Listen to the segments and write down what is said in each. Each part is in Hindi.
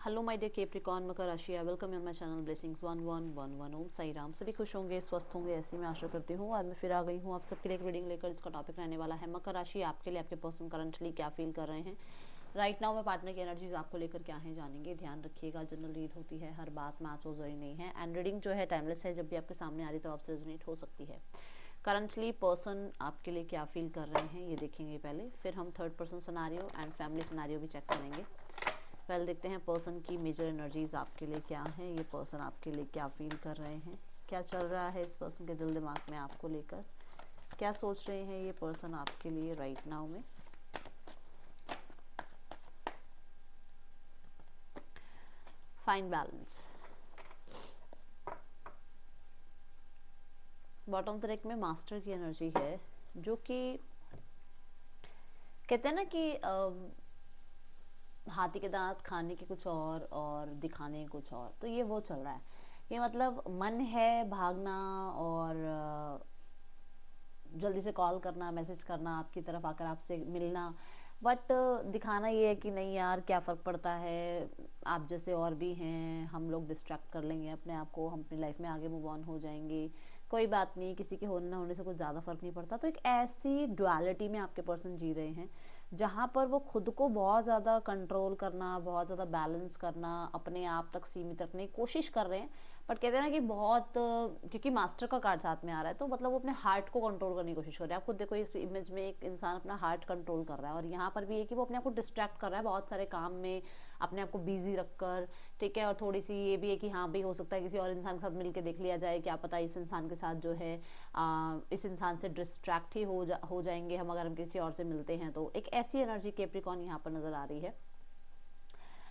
हेलो माय डियर कैप्रिकॉर्न मकर राशि, I welcome on my channel blessings 1111 ओम साई राम। सभी खुश होंगे, स्वस्थ होंगे, ऐसी मैं आशा करती हूँ। आज मैं फिर आ गई हूँ आप सबके लिए एक रीडिंग लेकर, जिसका टॉपिक रहने वाला है मकर राशि आपके लिए, आपके पर्सन करंटली क्या फील कर रहे हैं राइट नाउ। मैं पार्टनर की एनर्जीज आपको लेकर क्या है जानेंगे। ध्यान रखिएगा, जनरल रीड होती है, हर बात मैच हो जरूरी नहीं है। एंड रीडिंग जो है टाइमलेस है, जब भी आपके सामने आ रही तो आपसे रेजोनेट हो सकती है। करंटली पर्सन आपके लिए क्या फील कर रहे हैं ये देखेंगे पहले, फिर हम third person scenario and family scenario भी चेक करेंगे। पहले देखते हैं पर्सन की मेजर एनर्जीज आपके लिए क्या है, ये पर्सन आपके लिए क्या फील कर रहे हैं, क्या चल रहा है इस पर्सन के दिल दिमाग में आपको लेकर, क्या सोच रहे हैं ये पर्सन आपके लिए राइट नाउ में। Find balance. बॉटम ट्रैक में मास्टर की एनर्जी है, जो कि कहते हैं ना कि हाथी के दांत खाने के कुछ और दिखाने कुछ और, तो ये वो चल रहा है। ये मतलब मन है भागना और जल्दी से कॉल करना, मैसेज करना, आपकी तरफ आकर आपसे मिलना, बट दिखाना ये है कि नहीं यार क्या फ़र्क पड़ता है, आप जैसे और भी हैं, हम लोग डिस्ट्रैक्ट कर लेंगे अपने आप को, हम अपनी लाइफ में आगे मूव ऑन हो जाएंगे, कोई बात नहीं, किसी के होने ना होने से कुछ ज़्यादा फ़र्क नहीं पड़ता। तो एक ऐसी डुअलिटी में आपके पर्सन जी रहे हैं, जहाँ पर वो खुद को बहुत ज़्यादा कंट्रोल करना, बहुत ज़्यादा बैलेंस करना, अपने आप तक सीमित रखने की कोशिश कर रहे हैं। बट कहते हैं ना कि बहुत, क्योंकि मास्टर का कार्ड साथ में आ रहा है, तो मतलब वो अपने हार्ट को कंट्रोल करने की कोशिश कर रहे हैं। आप खुद देखो इस इमेज में एक इंसान अपना हार्ट कंट्रोल कर रहा है, और यहाँ पर भी है कि वो अपने आप को डिस्ट्रैक्ट कर रहा है बहुत सारे काम में, अपने आप को बिजी रखकर, ठीक है। और थोड़ी सी ये भी है कि हाँ भी हो सकता है किसी और इंसान के साथ मिलकर देख लिया जाए, क्या पता इस इंसान के साथ जो है इस इंसान से डिस्ट्रैक्ट ही हो जाएंगे हम अगर हम किसी और से मिलते हैं। तो एक ऐसी एनर्जी कैप्रिकॉर्न यहाँ पर नजर आ रही है।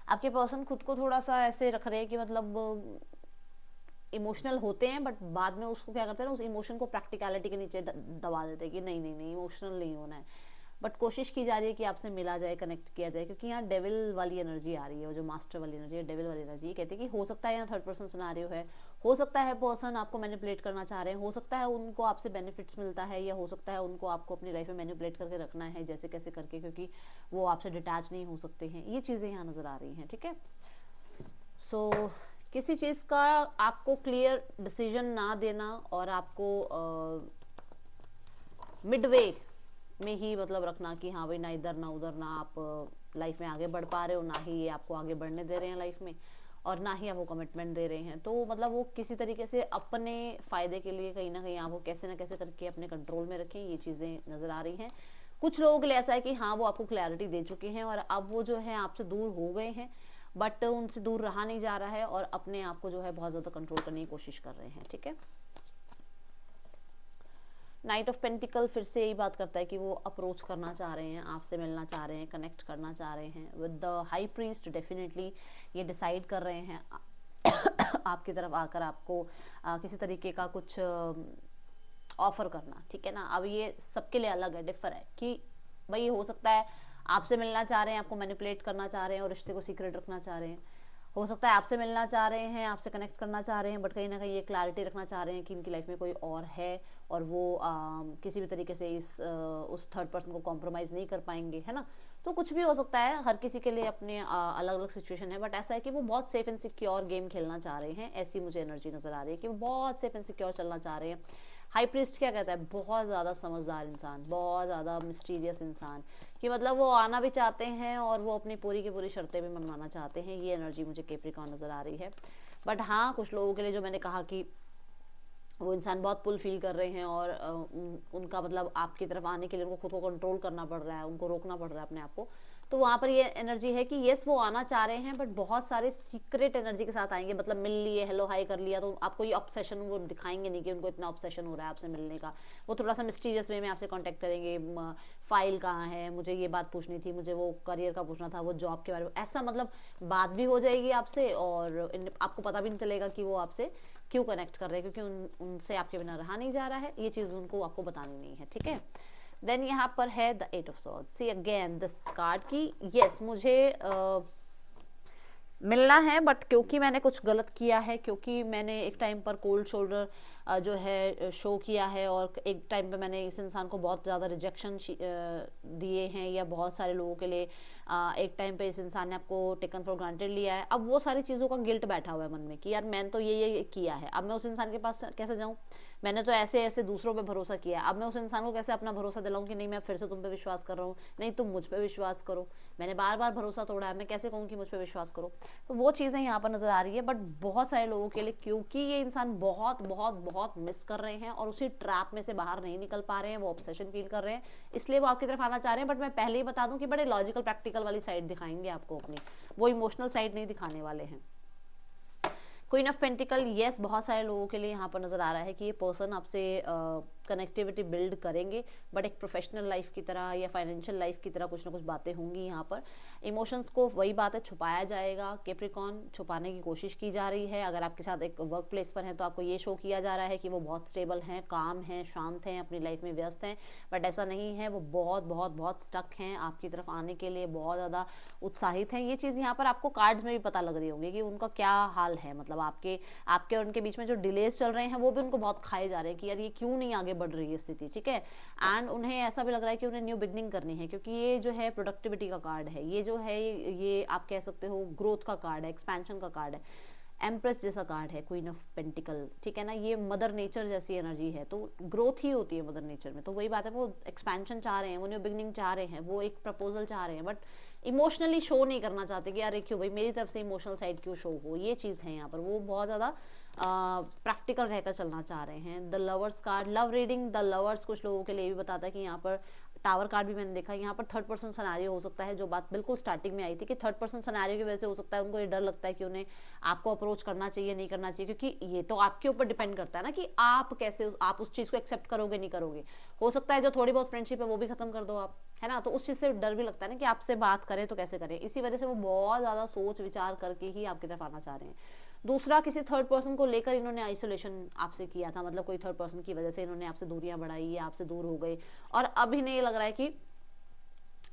आपके पर्सन खुद को थोड़ा सा ऐसे रख रहे हैं कि मतलब इमोशनल होते हैं, बट बाद में उसको क्या करते हैं ना, उस इमोशन को प्रैक्टिकलिटी के नीचे दबा देते हैं कि नहीं नहीं नहीं इमोशनल नहीं होना है। बट कोशिश की जा रही है कि आपसे मिला जाए, कनेक्ट किया जाए, क्योंकि यहाँ डेविल वाली एनर्जी आ रही है, जो मास्टर वाली एनर्जी है, डेविल वाली एनर्जी कहती है कि हो सकता है यहाँ थर्ड पर्सन सिनेरियो है, हो सकता है पर्सन आपको मैनिपुलेट करना चाह रहे हैं, हो सकता है उनको आपसे बेनिफिट्स मिलता है, या हो सकता है उनको आपको अपनी लाइफ में मैनिपुलेट करके रखना है जैसे कैसे करके, क्योंकि वो आपसे डिटैच नहीं हो सकते हैं। ये चीज़ें यहाँ नज़र आ रही हैं, ठीक है। सो किसी चीज़ का आपको क्लियर डिसीजन ना देना, और आपको मिडवे में ही मतलब रखना कि हाँ भाई ना इधर ना उधर, ना आप लाइफ में आगे बढ़ पा रहे हो, ना ही ये आपको आगे बढ़ने दे रहे हैं लाइफ में, और ना ही आपको कमिटमेंट दे रहे हैं। तो मतलब वो किसी तरीके से अपने फ़ायदे के लिए कहीं ना कहीं आपको कैसे ना कैसे करके अपने कंट्रोल में रखें, ये चीज़ें नज़र आ रही हैं। कुछ लोगों के लिए ऐसा है कि हाँ वो आपको क्लैरिटी दे चुके हैं और अब वो जो है आपसे दूर हो गए हैं, बट उनसे दूर रहा नहीं जा रहा है, और अपने आप को जो है बहुत ज़्यादा कंट्रोल करने की कोशिश कर रहे हैं, ठीक है। नाइट ऑफ पेंटिकल फिर से यही बात करता है कि वो अप्रोच करना चाह रहे हैं, आपसे मिलना चाह रहे हैं, कनेक्ट करना चाह रहे हैं with the high priest. Definitely ये डिसाइड कर रहे हैं आपकी तरफ आकर आपको किसी तरीके का कुछ ऑफर करना, ठीक है ना। अब ये सबके लिए अलग है, डिफर है कि भाई हो सकता है आपसे मिलना चाह रहे हैं, आपको मैनिपुलेट करना चाह रहे हैं और रिश्ते को सीक्रेट रखना चाह रहे हैं, हो सकता है आपसे मिलना चाह रहे हैं, आपसे कनेक्ट करना चाह रहे हैं, बट कहीं ना कहीं ये क्लैरिटी रखना चाह रहे हैं कि इनकी लाइफ में कोई और है, और वो किसी भी तरीके से उस थर्ड पर्सन को कॉम्प्रोमाइज़ नहीं कर पाएंगे, है ना। तो कुछ भी हो सकता है, हर किसी के लिए अपने अलग अलग सिचुएशन है, बट ऐसा है कि वो बहुत सेफ एंड सिक्योर गेम खेलना चाह रहे हैं। ऐसी मुझे एनर्जी नज़र आ रही है कि वो बहुत सेफ एंड सिक्योर चलना चाह रहे हैं। हाई प्रीस्ट क्या कहता है, बहुत ज़्यादा समझदार इंसान, बहुत ज़्यादा मिस्टीरियस इंसान, कि मतलब वो आना भी चाहते हैं और वो अपनी पूरी की पूरी शर्तें भी मनवाना चाहते हैं। ये एनर्जी मुझे कैप्रिकॉर्न नज़र आ रही है। बट हाँ, कुछ लोगों के लिए जो मैंने कहा कि वो इंसान बहुत पुल फील कर रहे हैं, और उनका मतलब आपकी तरफ आने के लिए उनको खुद को कंट्रोल करना पड़ रहा है, उनको रोकना पड़ रहा है अपने आप को। तो वहाँ पर ये एनर्जी है कि यस वो आना चाह रहे हैं, बट बहुत सारे सीक्रेट एनर्जी के साथ आएंगे, मतलब मिल लिए, हेलो हाई कर लिया, तो आपको ये ऑब्सेशन वो दिखाएंगे नहीं कि उनको इतना ऑब्सेशन हो रहा है आपसे मिलने का। वो थोड़ा सा मिस्टीरियस वे में आपसे कांटेक्ट करेंगे, फाइल कहाँ है, मुझे ये बात पूछनी थी, मुझे वो करियर का पूछना था, वो जॉब के बारे में, ऐसा मतलब बात भी हो जाएगी आपसे, और आपको पता भी नहीं चलेगा कि वो आपसे क्यों कनेक्ट कर रहे हैं, क्योंकि उनसे आपके बिना रहा नहीं जा रहा है। ये चीज़ उनको आपको बतानी नहीं है, ठीक है। देन यहाँ पर है the 8 of swords. See again this card की यस मुझे मिलना है, बट क्योंकि मैंने कुछ गलत किया है, क्योंकि मैंने एक टाइम पर कोल्ड शोल्डर जो है शो किया है, और एक टाइम पे मैंने इस इंसान को बहुत ज़्यादा रिजेक्शन दिए हैं, या बहुत सारे लोगों के लिए एक टाइम पे इस इंसान ने आपको टेकन फॉर ग्रांटेड लिया है, अब वो सारी चीज़ों का गिल्ट बैठा हुआ है मन में कि यार मैंने तो ये किया है, अब मैं उस इंसान के पास कैसे जाऊँ, मैंने तो ऐसे ऐसे दूसरों पे भरोसा किया, अब मैं उस इंसान को कैसे अपना भरोसा दिलाऊं कि नहीं मैं फिर से तुम पे विश्वास कर रहा हूँ, नहीं तुम मुझ पे विश्वास करो, मैंने बार बार भरोसा तोड़ा है, मैं कैसे कहूँ कि मुझ पे विश्वास करो। तो वो चीज़ें यहाँ पर नजर आ रही है। बट बहुत सारे लोगों के लिए क्योंकि ये इंसान बहुत बहुत बहुत मिस कर रहे हैं और उसी ट्रैप में से बाहर नहीं निकल पा रहे हैं, वो ऑब्सेशन फील कर रहे हैं, इसलिए वो आपकी तरफ आना चाह रहे हैं। बट मैं पहले ही बता दूं कि बड़े लॉजिकल प्रैक्टिकल वाली साइड दिखाएंगे आपको अपनी, वो इमोशनल साइड नहीं दिखाने वाले हैं। क्वीन ऑफ पेंटिकल, यस, बहुत सारे लोगों के लिए यहाँ पर नजर आ रहा है कि ये पर्सन आपसे कनेक्टिविटी बिल्ड करेंगे, बट एक प्रोफेशनल लाइफ की तरह या फाइनेंशियल लाइफ की तरह कुछ ना कुछ बातें होंगी यहाँ पर। इमोशंस को वही बात है छुपाया जाएगा, कैप्रिकॉर्न छुपाने की कोशिश की जा रही है। अगर आपके साथ एक वर्क प्लेस पर है तो आपको ये शो किया जा रहा है कि वो बहुत स्टेबल हैं, काम हैं, शांत हैं, अपनी लाइफ में व्यस्त हैं, बट ऐसा नहीं है, वो बहुत बहुत बहुत स्टक हैं, आपकी तरफ आने के लिए बहुत ज़्यादा उत्साहित हैं। ये चीज़ यहाँ पर आपको कार्ड्स में भी पता लग रही होगी कि उनका क्या हाल है, मतलब आपके आपके और उनके बीच में जो डिलेज चल रहे हैं वो भी उनको बहुत खाए जा रहे हैं कि यार ये क्यों नहीं आगे बढ़ रही है स्थिति, ठीक है। एंड उन्हें ऐसा भी लग रहा है कि उन्हें न्यू बिगनिंग करनी है, क्योंकि ये जो है प्रोडक्टिविटी का कार्ड है, ये जो है ये आप कह सकते हो ग्रोथ का कार्ड है, एक्सपेंशन का कार्ड है, एम्प्रेस जैसा कार्ड है क्वीन ऑफ पेंटिकल, ठीक है ना। ये मदर नेचर जैसी एनर्जी है, तो ग्रोथ ही होती है मदर नेचर में। तो वही बात है, वो एक्सपेंशन चाह रहे हैं, वो न्यू बिगनिंग चाह रहे हैं, वो एक प्रपोजल चाह रहे हैं, बट इमोशनली शो नहीं करना चाहते कि यार क्यों भाई मेरी तरफ से इमोशनल साइड क्यों शो हो। ये चीज़ है यहाँ पर, वो बहुत ज़्यादा प्रैक्टिकल रहकर चलना चाह रहे हैं। The lovers card, love reading the lovers कुछ लोगों के लिए भी बताता है कि यहाँ पर टावर कार्ड भी मैंने देखा, यहाँ पर थर्ड पर्सन सिनेरियो हो सकता है, जो बात बिल्कुल स्टार्टिंग में आई थी कि थर्ड पर्सन सिनेरियो की वजह से हो सकता है उनको ये डर लगता है कि उन्हें आपको अप्रोच करना चाहिए नहीं करना चाहिए, क्योंकि ये तो आपके ऊपर डिपेंड करता है ना कि आप कैसे आप उस चीज़ को एक्सेप्ट करोगे नहीं करोगे। हो सकता है जो थोड़ी बहुत फ्रेंडशिप है वो भी खत्म कर दो आप, है ना। तो उस चीज़ से डर भी लगता है ना कि आपसे बात करें तो कैसे करें, इसी वजह से वो बहुत ज़्यादा सोच विचार करके ही आपकी तरफ आना चाह रहे हैं। दूसरा, किसी थर्ड पर्सन को लेकर इन्होंने आइसोलेशन आपसे किया था, मतलब कोई थर्ड पर्सन की वजह से इन्होंने आपसे दूरियां बढ़ाई या आपसे दूर हो गए, और अब इन्हें ये लग रहा है कि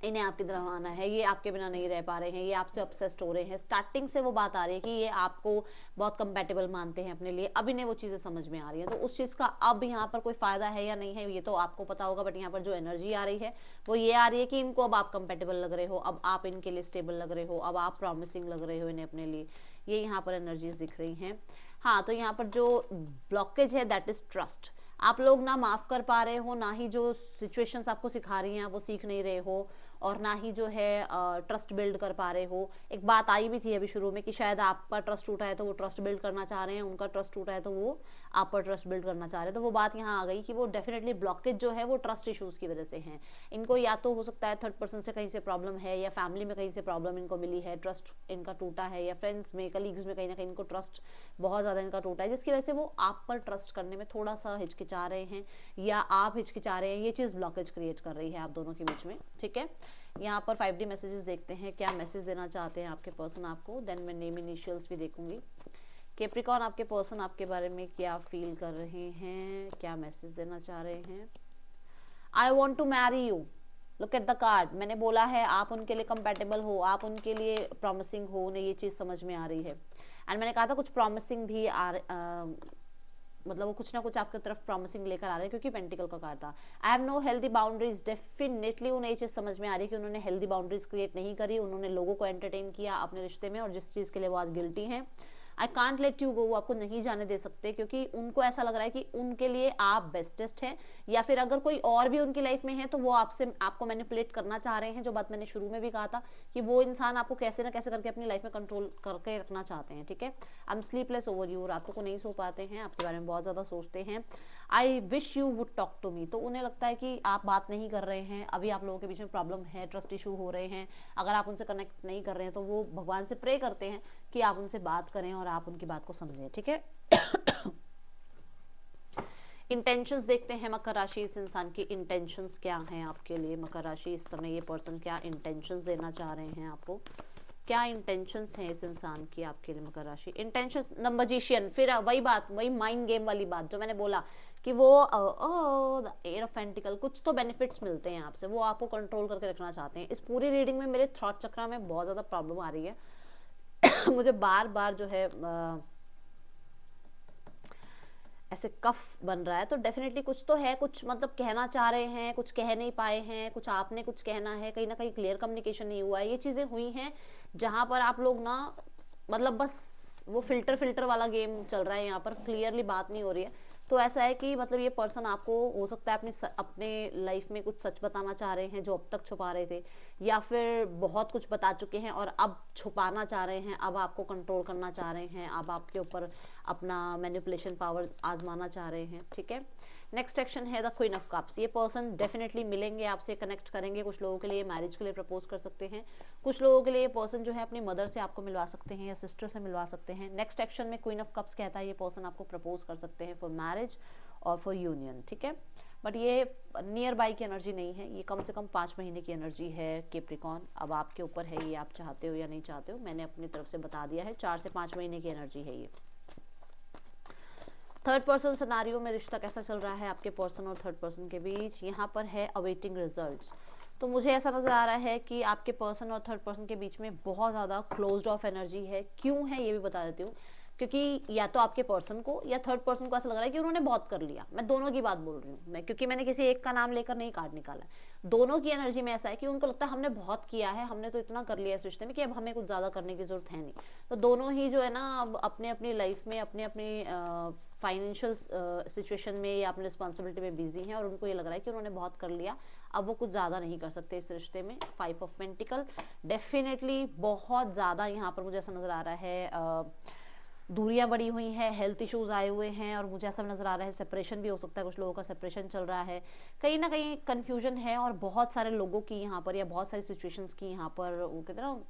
इन्हें आपकी तरफ आना है, ये आपके बिना नहीं रह पा रहे हैं, ये आपसे ऑब्सेस्ड हो रहे हैं। स्टार्टिंग से वो बात आ रही है कि ये आपको बहुत कंपैटिबल मानते हैं अपने लिए, अब इन्हें वो चीज़ें समझ में आ रही हैं। तो उस चीज़ का अब यहाँ पर कोई फ़ायदा है या नहीं है ये तो आपको पता होगा, बट यहाँ पर जो एनर्जी आ रही है वो ये आ रही है कि इनको अब आप कंपेटेबल लग रहे हो, अब आप इनके लिए स्टेबल लग रहे हो, अब आप प्रॉमिसिंग लग रहे हो इन्हें अपने लिए, ये यहाँ पर एनर्जीज दिख रही हैं। हाँ, तो यहाँ पर जो ब्लॉकेज है दैट इज़ ट्रस्ट। आप लोग ना माफ़ कर पा रहे हो, ना ही जो सिचुएशंस आपको सिखा रही हैं वो सीख नहीं रहे हो, और ना ही जो है ट्रस्ट बिल्ड कर पा रहे हो। एक बात आई भी थी अभी शुरू में कि शायद आपका ट्रस्ट टूटा है तो वो ट्रस्ट बिल्ड करना चाह रहे हैं, उनका ट्रस्ट टूटा है तो वो आप पर ट्रस्ट बिल्ड करना चाह रहे हैं। तो वो बात यहाँ आ गई कि वो डेफिनेटली ब्लॉकेज जो है वो ट्रस्ट इश्यूज़ की वजह से हैं। इनको या तो हो सकता है थर्ड पर्सन से कहीं से प्रॉब्लम है, या फैमिली में कहीं से प्रॉब्लम इनको मिली है, ट्रस्ट इनका टूटा है, या फ्रेंड्स में कलीग्स में कहीं ना कहीं इनको ट्रस्ट बहुत ज़्यादा इनका टूटा है, जिसकी वजह से वो आप पर ट्रस्ट करने में थोड़ा सा हिचकिचा रहे हैं, या आप हिचकिचा रहे हैं। ये चीज़ ब्लॉकेज क्रिएट कर रही है आप दोनों के बीच में, ठीक है। यहाँ पर 5D मैसेजेस देखते हैं, क्या मैसेज देना चाहते हैं आपके पर्सन आपको, देन मैं नेम इनिशियल्स भी देखूंगी। कैप्रिकॉर्न, आपके पर्सन आपके बारे में क्या फील कर रहे हैं, क्या मैसेज देना चाह रहे हैं। I want to marry you, look at the card. मैंने बोला है आप उनके लिए कंपेटेबल हो, आप उनके लिए प्रॉमिसिंग हो, उन्हें ये चीज़ समझ में आ रही है। एंड मैंने कहा था कुछ प्रॉमिसिंग भी मतलब वो कुछ ना कुछ आपकी तरफ प्रॉमिसिंग लेकर आ रहे हैं, क्योंकि पेंटिकल का कार्ड था। I have no healthy boundaries, definitely उन्हें ये चीज़ समझ में आ रही है कि उन्होंने हेल्दी बाउंड्रीज क्रिएट नहीं करी, उन्होंने लोगों को एंटरटेन किया अपने रिश्ते में, और जिस चीज़ के लिए वो आज गिल्टी हैं। I can't let you go, वो आपको नहीं जाने दे सकते, क्योंकि उनको ऐसा लग रहा है कि उनके लिए आप बेस्टेस्ट हैं, या फिर अगर कोई और भी उनकी लाइफ में है तो वो आपको मैनिपुलेट करना चाह रहे हैं, जो बात मैंने शुरू में भी कहा था कि वो इंसान आपको कैसे ना कैसे करके अपनी लाइफ में कंट्रोल करके रखना चाहते हैं, ठीक है। I am sleepless over you, रातों को नहीं सो पाते हैं, आपके बारे में बहुत ज़्यादा सोचते हैं। I wish you would talk to me, तो उन्हें लगता है कि आप बात नहीं कर रहे हैं, अभी आप लोगों के बीच में प्रॉब्लम है, ट्रस्ट इशू हो रहे हैं। अगर आप उनसे कनेक्ट नहीं कर रहे हैं तो वो भगवान से प्रे करते हैं कि आप उनसे बात करें और आप उनकी बात को समझें, ठीक है। इंटेंशंस देखते हैं मकर राशि, इस इंसान की इंटेंशंस क्या हैं आपके लिए। मकर राशि, इस समय ये पर्सन क्या इंटेंशंस देना चाह रहे हैं आपको, क्या इंटेंशंस हैं इस इंसान की आपके लिए। मकर राशि इंटेंशंस, द मैजिशियन, फिर वही बात, वही माइंड गेम वाली बात जो मैंने बोला कि वो द एट ऑफ पेंटिकल, कुछ तो बेनिफिट्स मिलते हैं आपसे, वो आपको कंट्रोल करके रखना चाहते हैं। इस पूरी रीडिंग में मेरे थॉट चक्र में बहुत ज़्यादा प्रॉब्लम आ रही है मुझे बार बार जो है ऐसे कफ बन रहा है, तो डेफिनेटली कुछ तो है, कुछ मतलब कहना चाह रहे हैं, कुछ कह नहीं पाए हैं, कुछ आपने कुछ कहना है, कहीं ना कहीं क्लियर कम्युनिकेशन नहीं हुआ है, ये चीज़ें हुई हैं जहाँ पर आप लोग ना मतलब बस वो फिल्टर फिल्टर वाला गेम चल रहा है, यहाँ पर क्लियरली बात नहीं हो रही है। तो ऐसा है कि मतलब ये पर्सन आपको हो सकता है अपने लाइफ में कुछ सच बताना चाह रहे हैं जो अब तक छुपा रहे थे, या फिर बहुत कुछ बता चुके हैं और अब छुपाना चाह रहे हैं, अब आपको कंट्रोल करना चाह रहे हैं, अब आपके ऊपर अपना मैनिपुलेशन पावर आजमाना चाह रहे हैं, ठीक है। नेक्स्ट एक्शन है द क्वीन ऑफ कप्स। ये पर्सन डेफिनेटली मिलेंगे आपसे, कनेक्ट करेंगे, कुछ लोगों के लिए मैरिज के लिए प्रपोज कर सकते हैं, कुछ लोगों के लिए ये पर्सन जो है अपनी मदर से आपको मिलवा सकते हैं या सिस्टर से मिलवा सकते हैं। नेक्स्ट एक्शन में क्वीन ऑफ कप्स कहता है ये पर्सन आपको प्रपोज कर सकते हैं फॉर मैरिज और फॉर यूनियन, ठीक है। बट ये नियर बाई की एनर्जी नहीं है, ये कम से कम 5 महीने की एनर्जी है कैप्रिकॉर्न। अब आपके ऊपर है ये आप चाहते हो या नहीं चाहते हो, मैंने अपनी तरफ से बता दिया है, 4 से 5 महीने की एनर्जी है ये। थर्ड पर्सन सिनारियो में रिश्ता कैसा चल रहा है आपके पर्सन और थर्ड पर्सन के बीच, यहाँ पर है अवेटिंग रिजल्ट्स। तो मुझे ऐसा नजर आ रहा है कि आपके पर्सन और थर्ड पर्सन के बीच में बहुत ज़्यादा क्लोज्ड ऑफ एनर्जी है। क्यों है ये भी बता देती हूँ, क्योंकि या तो आपके पर्सन को या थर्ड पर्सन को ऐसा लग रहा है कि उन्होंने बहुत कर लिया। मैं दोनों की बात बोल रही हूँ मैं, क्योंकि मैंने किसी एक का नाम लेकर नहीं कार्ड निकाला है। दोनों की एनर्जी में ऐसा है कि उनको लगता है हमने बहुत किया है, हमने तो इतना कर लिया इस रिश्ते में कि अब हमें कुछ ज़्यादा करने की जरूरत है नहीं। तो दोनों ही जो है ना अब अपने अपनी लाइफ में अपने अपनी फाइनेंशियल सिचुएशन में या अपनी रिस्पॉन्सिबिलिटी में बिजी हैं, और उनको ये लग रहा है कि उन्होंने बहुत कर लिया, अब वो कुछ ज़्यादा नहीं कर सकते इस रिश्ते में। 5 ऑफ पेंटिकल डेफिनेटली बहुत ज़्यादा यहाँ पर मुझे ऐसा नज़र आ रहा है दूरियां बढ़ी हुई हैं, हेल्थ इश्यूज आए हुए हैं, और मुझे ऐसा नज़र आ रहा है सेपरेशन भी हो सकता है, कुछ लोगों का सेपरेशन चल रहा है, कहीं ना कहीं कन्फ्यूजन है, और बहुत सारे लोगों की यहाँ पर या बहुत सारी सिचुएशंस की यहाँ पर वो कहते हैं ना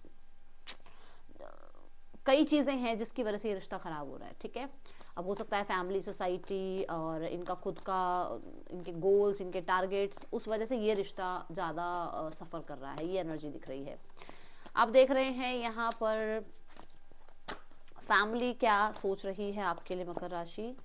कई चीज़ें हैं जिसकी वजह से ये रिश्ता ख़राब हो रहा है, ठीक है। अब हो सकता है फैमिली, सोसाइटी और इनका खुद का, इनके गोल्स, इनके टारगेट्स, उस वजह से ये रिश्ता ज़्यादा सफ़र कर रहा है, ये एनर्जी दिख रही है। आप देख रहे हैं यहाँ पर फैमिली क्या सोच रही है आपके लिए मकर राशि।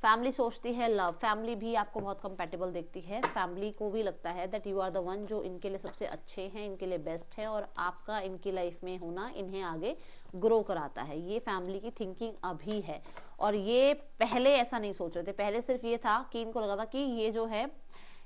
फैमिली सोचती है लव, फैमिली भी आपको बहुत कंपैटिबल देखती है, फैमिली को भी लगता है that you are the one जो इनके लिए सबसे अच्छे हैं, इनके लिए बेस्ट है, और आपका इनकी लाइफ में होना इन्हें आगे ग्रो कराता है। ये फैमिली की थिंकिंग अभी है, और ये पहले ऐसा नहीं सोच रहे थे। पहले सिर्फ ये था कि इनको लगा था कि ये जो है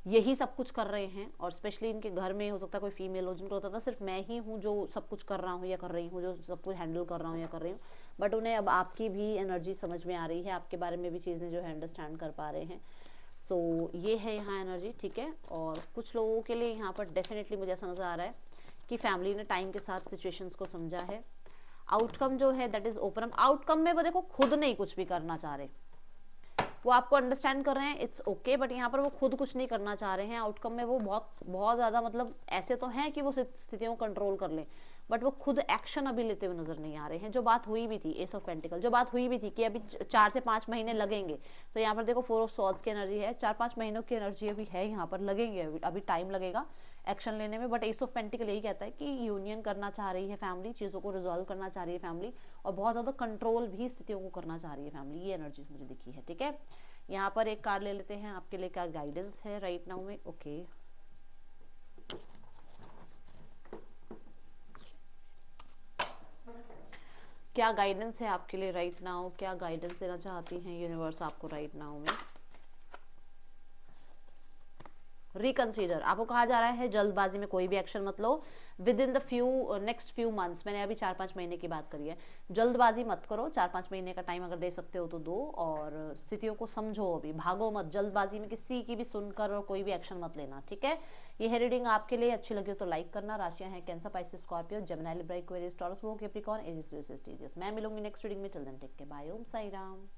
यही सब कुछ कर रहे हैं, और स्पेशली इनके घर में हो सकता है कोई फीमेल हो जिनको होता था सिर्फ मैं ही हूँ जो सब कुछ कर रहा हूँ या कर रही हूँ, जो सब कुछ हैंडल कर रहा हूँ या कर रही हूँ। बट उन्हें अब आपकी भी एनर्जी समझ में आ रही है, आपके बारे में भी चीज़ें जो है अंडरस्टैंड कर पा रहे हैं। सो ये है यहाँ एनर्जी, ठीक है। और कुछ लोगों के लिए यहाँ पर डेफिनेटली मुझे ऐसा नज़र आ रहा है कि फैमिली ने टाइम के साथ सिचुएशंस को समझा है। आउटकम जो है दैट इज ओपन। आउटकम में वो देखो खुद नहीं कुछ भी करना चाह रहे, वो आपको अंडरस्टैंड कर रहे हैं, इट्स ओके, बट यहाँ पर वो खुद कुछ नहीं करना चाह रहे हैं। आउटकम में वो बहुत बहुत ज़्यादा मतलब ऐसे तो हैं कि वो स्थितियों को कंट्रोल कर लें, बट वो खुद एक्शन अभी लेते हुए नजर नहीं आ रहे हैं। जो बात हुई भी थी एस ऑफ पेंटिकल, जो बात हुई भी थी कि अभी 4 से 5 महीने लगेंगे, तो यहाँ पर देखो 4 ऑफ सॉर्ड्स की एनर्जी है, 4-5 महीनों की एनर्जी अभी है, यहाँ पर लगेंगे, अभी टाइम लगेगा एक्शन लेने में। बट एस ऑफ पेंटिकल यही कहता है कि यूनियन करना चाह रही है फैमिली, चीज़ों को रिजॉल्व करना चाह रही है फैमिली, और बहुत ज़्यादा कंट्रोल भी स्थितियों को करना चाह रही है फैमिली। ये एनर्जीज मुझे दिखी है, ठीक है। यहाँ पर एक कार्ड ले लेते हैं आपके लिए, क्या गाइडेंस है राइट नाउ में। ओके क्या गाइडेंस है आपके लिए राइट नाउ, क्या गाइडेंस देना चाहती हैं यूनिवर्स आपको राइट नाउ में। रिकंसीडर, आपको कहा जा रहा है जल्दबाजी में कोई भी एक्शन मत लो within the next few months. मैंने अभी 4-5 महीने की बात करी है, जल्दबाजी मत करो, 4-5 महीने का टाइम अगर दे सकते हो तो दो, और स्थितियों को समझो, अभी भागो मत, जल्दबाजी में किसी की भी सुनकर और कोई भी एक्शन मत लेना, ठीक है। ये है रीडिंग आपके लिए, अच्छी लगी हो तो लाइक करना। राशियां हैं Cancer, Pisces, Scorpio, Gemini, Libra, Aquarius, Taurus, वो कैप्रिकॉर्न, एरीज, ड्यूस, एस्टीरियस। मैं मिलूंगी नेक्स्ट रीडिंग में, till then take care, bye, Om Sai Ram.